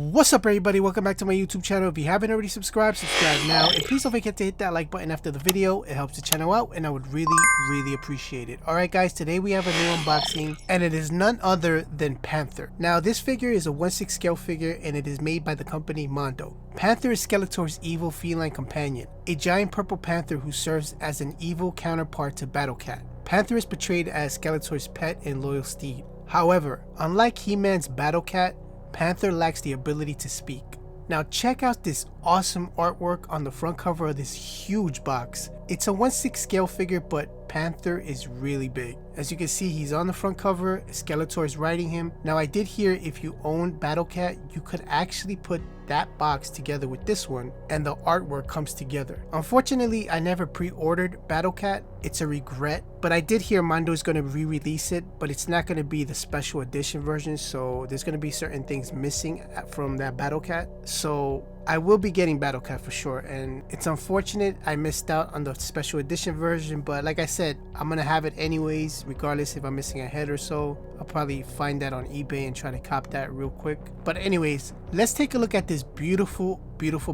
What's up everybody, welcome back to my YouTube channel. If you haven't already subscribed, subscribe now, and please don't forget to hit that like button after the video. It helps the channel out and I would really appreciate it. Alright guys, today we have a new unboxing and it is none other than Panthor. Now this figure is a 1/6 scale figure and it is made by the company Mondo. Panthor is Skeletor's evil feline companion, a giant purple panther who serves as an evil counterpart to Battle Cat. Panthor is portrayed as Skeletor's pet and loyal steed. However, unlike He-Man's Battle Cat, Panthor lacks the ability to speak. Now check out this awesome artwork on the front cover of this huge box. It's a 1/6 scale figure, but Panthor is really big. As you can see, he's on the front cover, Skeletor is riding him. Now I did hear if you own Battle Cat, you could actually put that box together with this one and the artwork comes together. Unfortunately, I never pre-ordered Battle Cat. It's a regret, but I did hear Mondo is going to re-release it, but it's not going to be the special edition version, so there's going to be certain things missing from that Battle Cat. So I will be getting Battle Cat for sure, and it's unfortunate I missed out on the special edition version, but like I said, I'm gonna have it anyways, regardless if I'm missing a head or so. I'll probably find that on eBay and try to cop that real quick. But anyways, let's take a look at this beautiful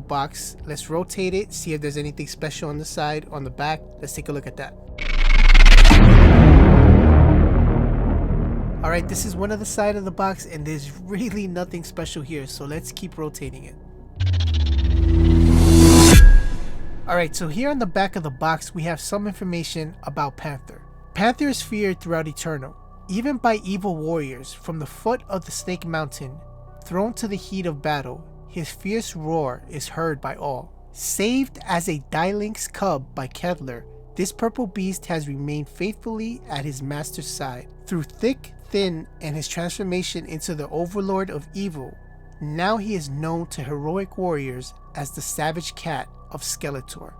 box. Let's rotate it, see if there's anything special on the side, on the back. Let's take a look at that. Alright, this is one of the side of the box and there's really nothing special here, so let's keep rotating it. Alright, so here on the back of the box we have some information about Panthor. Panthor is feared throughout Eternia, even by evil warriors. From the foot of the Snake Mountain, thrown to the heat of battle, his fierce roar is heard by all. Saved as a Dylynx cub by Kevlar, this purple beast has remained faithfully at his master's side. Through thick, thin, and his transformation into the overlord of evil, now he is known to heroic warriors as the Savage Cat of Skeletor.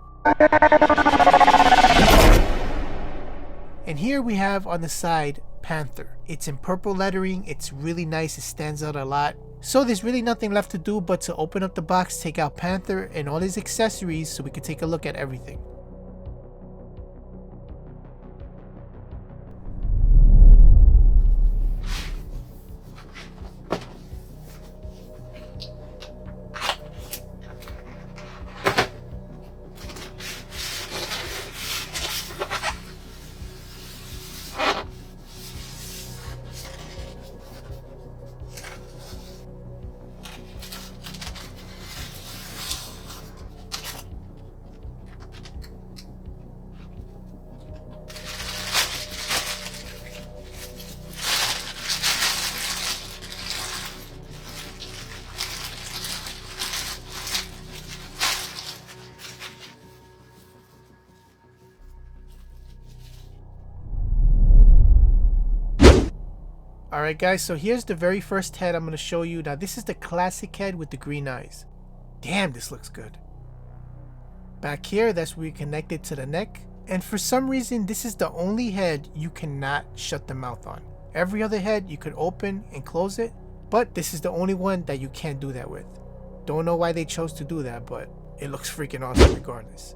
And here we have on the side Panthor. It's in purple lettering, it's really nice, it stands out a lot. So there's really nothing left to do but to open up the box, take out Panthor and all his accessories so we can take a look at everything. Alright guys, so here's the very first head I'm going to show you. Now this is the classic head with the green eyes. Damn, this looks good. Back here, that's where you connect it to the neck. And for some reason, this is the only head you cannot shut the mouth on. Every other head you could open and close it, but this is the only one that you can't do that with. Don't know why they chose to do that, but it looks freaking awesome regardless.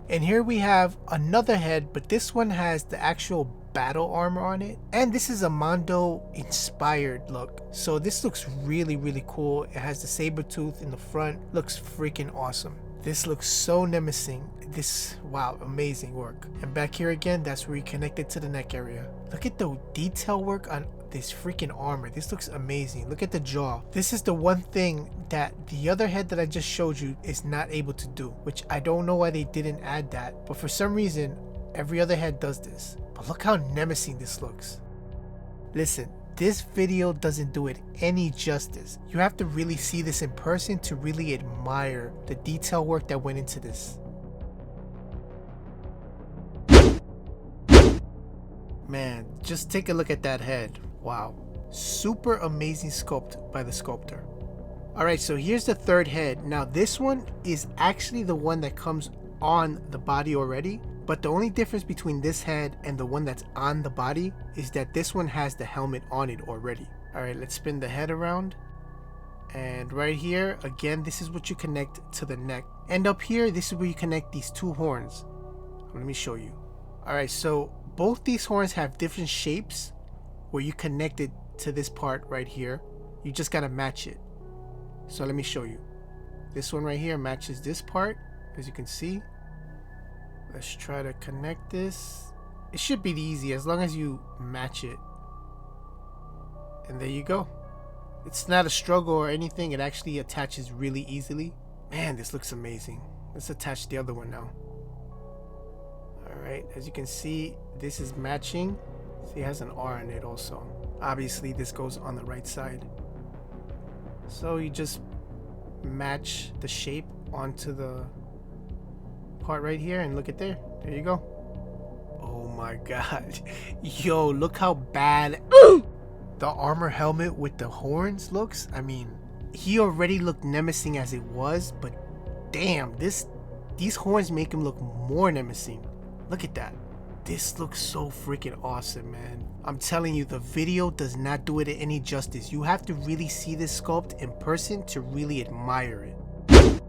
And here we have another head, but this one has the actual battle armor on it, and this is a Mondo inspired look, so this looks really cool. It has the saber tooth in the front, looks freaking awesome. This looks so menacing. This, wow, amazing work. And back here again, that's where you connect it to the neck area. Look at the detail work on this freaking armor. This looks amazing. Look at the jaw. This is the one thing that the other head that I just showed you is not able to do, which I don't know why they didn't add that, but for some reason every other head does this. But look how menacing this looks. Listen, this video doesn't do it any justice. You have to really see this in person to really admire the detail work that went into this. Man, just take a look at that head. Wow. Super amazing sculpt by the sculptor. Alright, so here's the third head. Now this one is actually the one that comes on the body already. But the only difference between this head and the one that's on the body is that this one has the helmet on it already. Alright, let's spin the head around. And right here, again, this is what you connect to the neck. And up here, this is where you connect these two horns. Let me show you. Alright, so both these horns have different shapes where you connect it to this part right here. You just gotta match it. So let me show you. This one right here matches this part, as you can see. Let's try to connect this. It should be easy as long as you match it. And there you go. It's not a struggle or anything. It actually attaches really easily. Man, this looks amazing. Let's attach the other one now. Alright, as you can see, this is matching. See, it has an R on it also. Obviously, this goes on the right side. So you just match the shape onto the part right here, and look at there. There you go. Oh my god. Yo, look how bad the armor helmet with the horns looks. I mean, he already looked menacing as it was, but damn, these horns make him look more menacing. Look at that. This looks so freaking awesome, man. I'm telling you, the video does not do it any justice. You have to really see this sculpt in person to really admire it.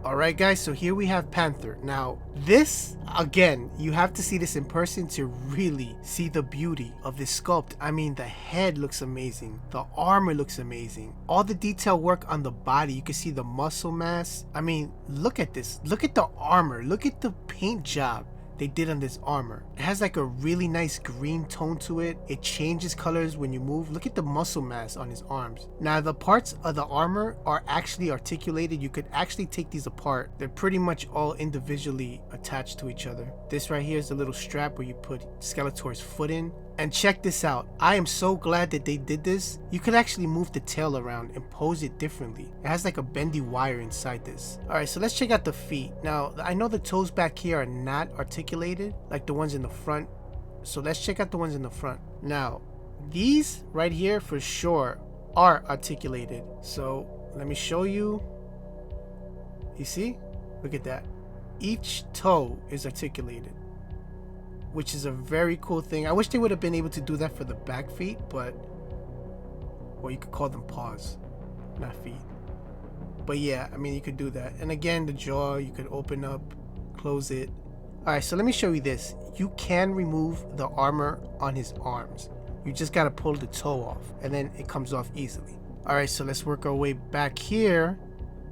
Alright guys, so here we have Panthor. Now this, again, you have to see this in person to really see the beauty of this sculpt. I mean, the head looks amazing. The armor looks amazing. All the detail work on the body. You can see the muscle mass. I mean, look at this. Look at the armor. Look at the paint job they did on this armor. It has like a really nice green tone to it. It changes colors when you move. Look at the muscle mass on his arms. Now the parts of the armor are actually articulated. You could actually take these apart. They're pretty much all individually attached to each other. This right here is the little strap where you put Skeletor's foot in. And check this out. I am so glad that they did this. You could actually move the tail around and pose it differently. It has like a bendy wire inside this. Alright, so let's check out the feet. Now, I know the toes back here are not articulated like the ones in the front. So let's check out the ones in the front. Now, these right here for sure are articulated. So let me show you. You see? Look at that. Each toe is articulated, which is a very cool thing. I wish they would have been able to do that for the back feet, but, well, you could call them paws, not feet. But yeah, I mean, you could do that. And again, the jaw, you could open up, close it. Alright, so let me show you this. You can remove the armor on his arms. You just gotta pull the toe off, and then it comes off easily. Alright, so let's work our way back here.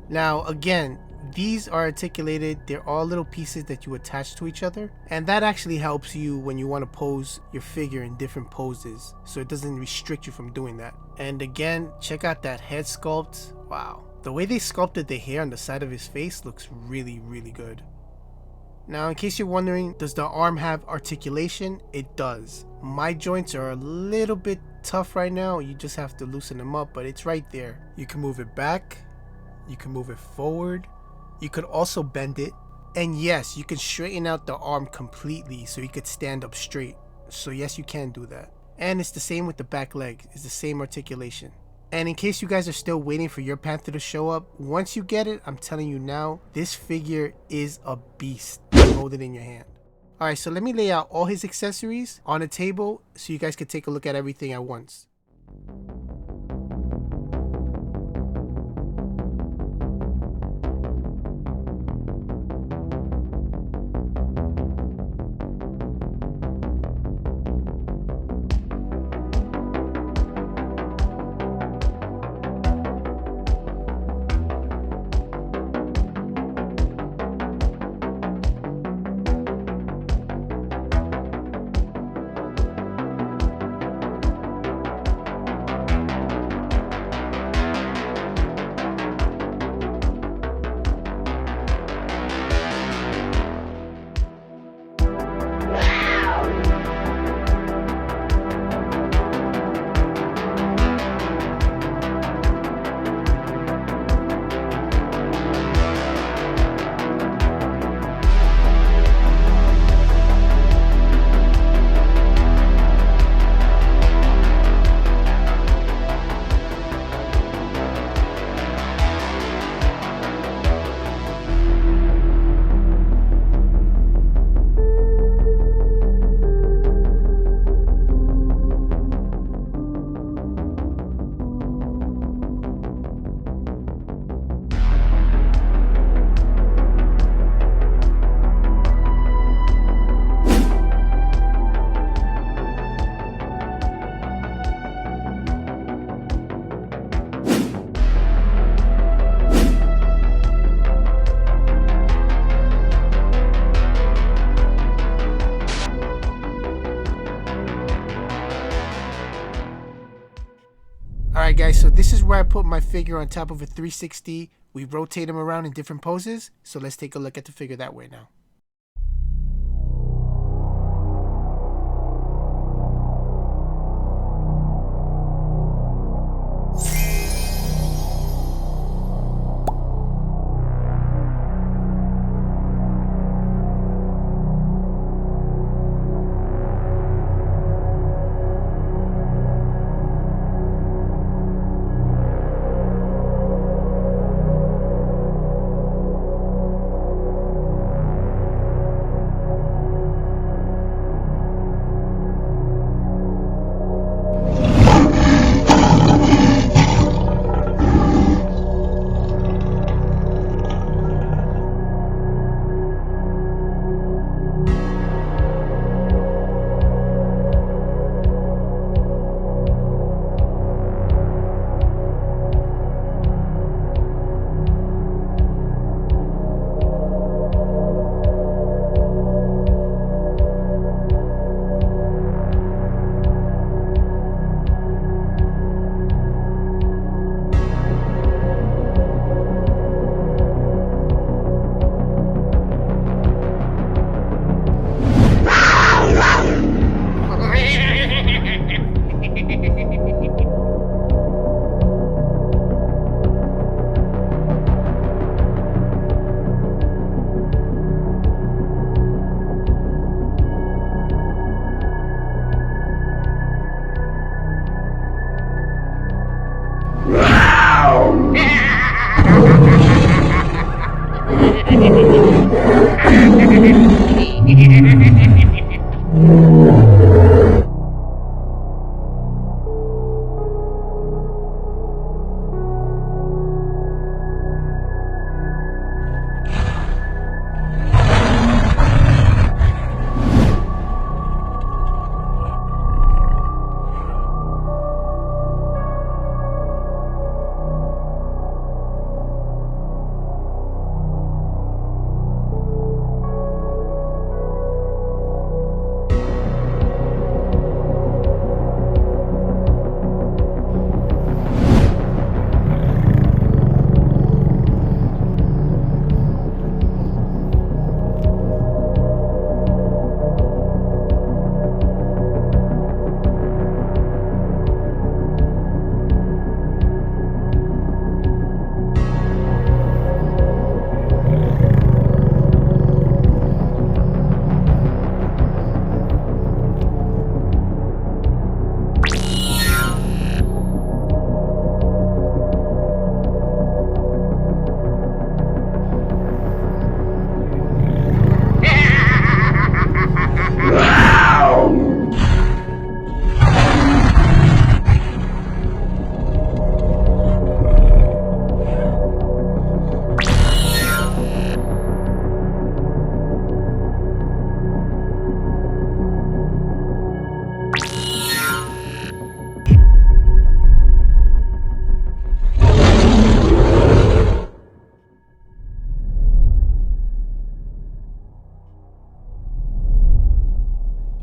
Now, again, these are articulated. They're all little pieces that you attach to each other, and that actually helps you when you want to pose your figure in different poses, so it doesn't restrict you from doing that. And again, check out that head sculpt. Wow, the way they sculpted the hair on the side of his face looks really, really good. Now, in case you're wondering, does the arm have articulation? It does. My joints are a little bit tough right now. You just have to loosen them up, but it's right there. You can move it back, you can move it forward. You could also bend it, and yes, you can straighten out the arm completely so you could stand up straight. So yes, you can do that. And it's the same with the back leg. It's the same articulation. And in case you guys are still waiting for your Panthor to show up, once you get it, I'm telling you now, this figure is a beast. Hold it in your hand. Alright, so let me lay out all his accessories on a table so you guys can take a look at everything at once. where I put my figure on top of a 360. We rotate him around in different poses. So let's take a look at the figure that way now.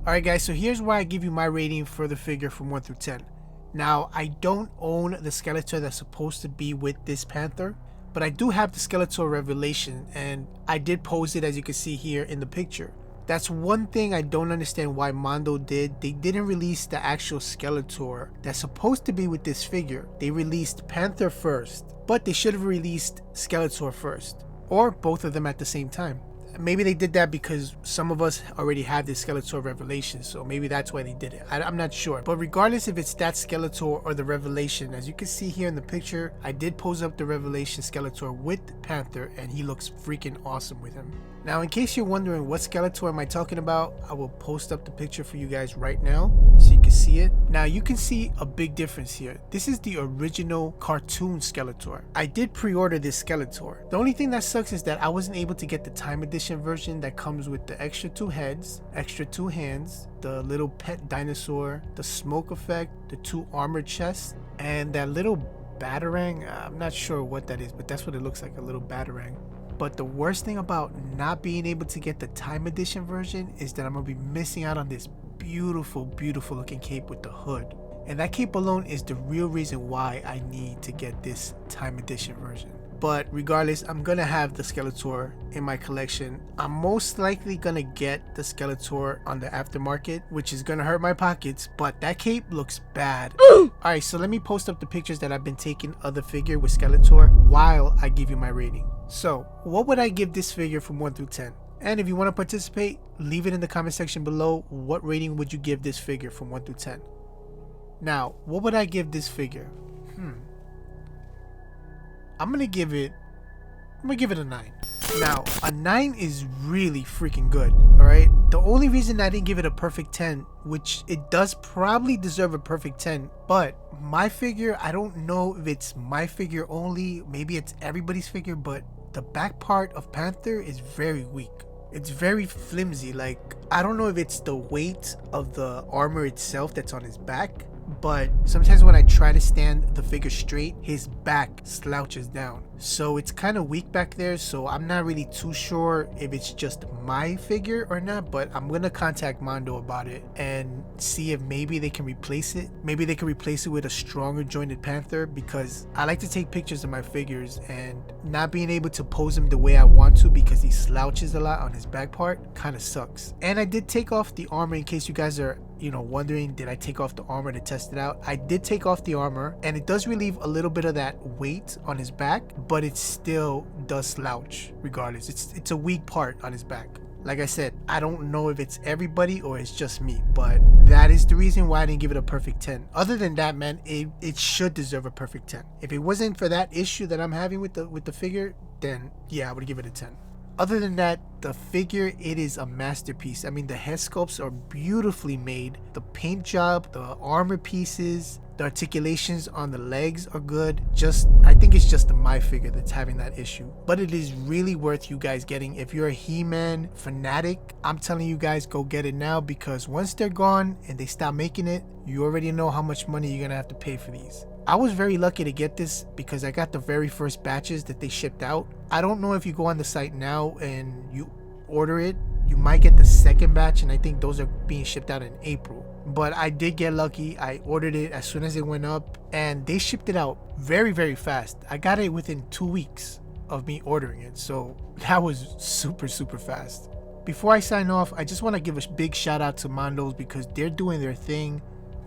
Alright guys, so here's why I give you my rating for the figure from 1 through 10. Now, I don't own the Skeletor that's supposed to be with this Panthor, but I do have the Skeletor Revelation, and I did pose it as you can see here in the picture. That's one thing I don't understand why Mondo did. They didn't release the actual Skeletor that's supposed to be with this figure. They released Panthor first, but they should have released Skeletor first, or both of them at the same time. Maybe they did that because some of us already have this Skeletor Revelation, so maybe that's why they did it. I'm not sure. But regardless if it's that Skeletor or the Revelation, as you can see here in the picture, I did pose up the Revelation Skeletor with Panthor, and he looks freaking awesome with him. Now, in case you're wondering what Skeletor am I talking about, I will post up the picture for you guys right now so you can see it. Now, you can see a big difference here. This is the original cartoon Skeletor. I did pre-order this Skeletor. The only thing that sucks is that I wasn't able to get the time edition version that comes with the extra 2 heads, extra 2 hands, the little pet dinosaur, the smoke effect, the 2 armored chests, and that little batarang. I'm not sure what that is, but that's what it looks like, a little batarang. But the worst thing about not being able to get the time edition version is that I'm gonna be missing out on this beautiful, beautiful looking cape with the hood. And that cape alone is the real reason why I need to get this time edition version. But regardless, I'm gonna have the Skeletor in my collection. I'm most likely gonna get the Skeletor on the aftermarket, which is gonna hurt my pockets, but that cape looks bad. Alright, so let me post up the pictures that I've been taking of the figure with Skeletor while I give you my rating. So, what would I give this figure from 1 through 10? And if you want to participate, leave it in the comment section below. What rating would you give this figure from 1 through 10? Now, what would I give this figure? I'm gonna give it a 9. Now, a 9 is really freaking good, alright? The only reason I didn't give it a perfect 10, which it does probably deserve a perfect 10, but my figure, I don't know if it's my figure only, maybe it's everybody's figure, but the back part of Panthor is very weak. It's very flimsy. Like, I don't know if it's the weight of the armor itself that's on his back, but sometimes when I try to stand the figure straight, his back slouches down. So it's kind of weak back there, so I'm not really too sure if it's just my figure or not, but I'm gonna contact Mondo about it and see if maybe they can replace it. Maybe they can replace it with a stronger jointed Panthor, because I like to take pictures of my figures, and not being able to pose him the way I want to because he slouches a lot on his back part kind of sucks. And I did take off the armor, in case you guys are wondering, did I take off the armor to test it out? I did take off the armor, and it does relieve a little bit of that weight on his back, but it still does slouch regardless. It's a weak part on his back. Like I said, I don't know if it's everybody or it's just me, but that is the reason why I didn't give it a perfect 10. Other than that, man, it should deserve a perfect 10. If it wasn't for that issue that I'm having with the figure, then yeah, I would give it a 10. Other than that, the figure, it is a masterpiece. I mean, the head sculpts are beautifully made. The paint job, the armor pieces, the articulations on the legs are good. I think it's just my figure that's having that issue. But it is really worth you guys getting. If you're a He-Man fanatic, I'm telling you guys, go get it now, because once they're gone and they stop making it, you already know how much money you're gonna have to pay for these. I was very lucky to get this because I got the very first batches that they shipped out. I don't know if you go on the site now and you order it, you might get the second batch, and I think those are being shipped out in April. But I did get lucky. I ordered it as soon as it went up, and they shipped it out very, very fast. I got it within 2 weeks of me ordering it, so that was super, super fast. Before I sign off, I just want to give a big shout out to Mondo's, because they're doing their thing.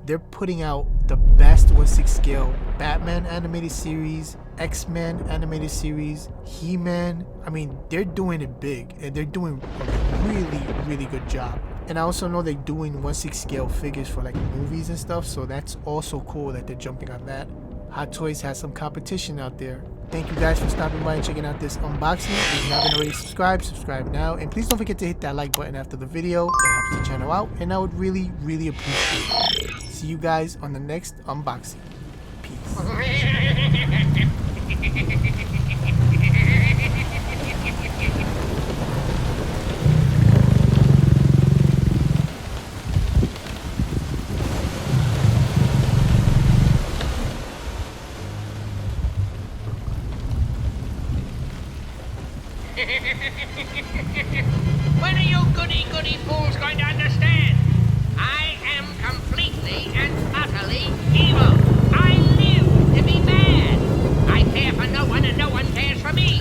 They're putting out the best 1/6 scale Batman animated series, X-Men animated series, He-Man. I mean, they're doing it big, and they're doing a really, really good job. And I also know they're doing 1/6 scale figures for like movies and stuff, so that's also cool that they're jumping on that. Hot Toys has some competition out there. Thank you guys for stopping by and checking out this unboxing. If you haven't already subscribed, subscribe now. And please don't forget to hit that like button after the video. It helps the channel out, and I would really, really appreciate it. See you guys on the next unboxing. Peace. When are you goody fools going to understand? I am completely and utterly evil. I live to be bad. I care for no one and no one cares for me.